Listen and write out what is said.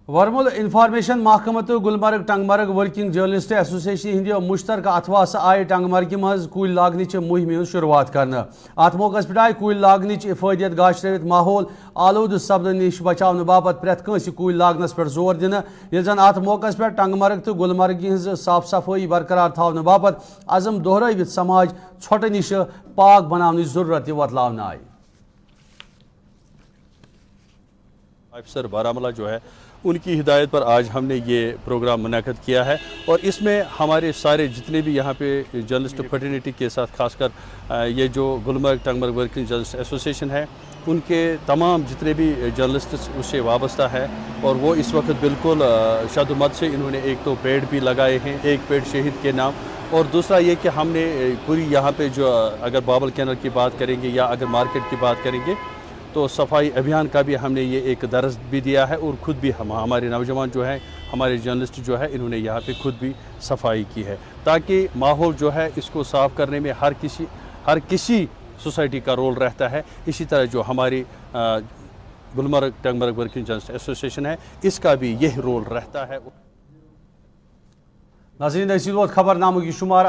ورمل information محکمہ تو Gulmarg Tangmarg working journalist association ہند مشترکہ اتواس آئی ٹنگمرگ مز کل لاگنچ مہم شروعات کرنا ات موقع پہ آئی کل لاگنچ افادیت گاش ترت ماحول آلود سپدن نش بچاؤ باپت پریت کنس کل لاگنس پہ زور دن یل زن ات موقع پہ ٹنگمرگ تو گلمرگ ہز صاف صفائی برقرار تھونہ باپت عزم دہرائیت سماج ژھۄٹہ نش پاک بناونٕچ ضرورت تہ وتلاونہ آئی. افسر بارہمولہ جو ہے ان کی ہدایت پر آج ہم نے یہ پروگرام منعقد کیا ہے اور اس میں ہمارے سارے جتنے بھی یہاں پہ جرنلسٹ فرٹرنیٹی کے ساتھ خاص کر یہ جو Gulmarg Tangmarg working journalist association ہے ان کے تمام جتنے بھی جرنلسٹ اس سے وابستہ ہے اور وہ اس وقت بالکل شد و مد سے انہوں نے ایک تو پیڑ بھی لگائے ہیں، ایک پیڑ شہید کے نام، اور دوسرا یہ کہ ہم نے پوری یہاں پہ جو اگر بابل کینل کی بات کریں گے یا اگر مارکیٹ کی بات کریں گے تو صفائی ابھیان کا بھی ہم نے یہ ایک درس بھی دیا ہے اور خود بھی ہمارے نوجوان جو ہیں ہمارے جرنلسٹ جو ہے انہوں نے یہاں پہ خود بھی صفائی کی ہے تاکہ ماحول جو ہے اس کو صاف کرنے میں ہر کسی سوسائٹی کا رول رہتا ہے. اسی طرح جو ہماری Gulmarg Tangmarg working journalist association ہے اس کا بھی یہ رول رہتا ہے. ناظرین خبر نامہ کی شمار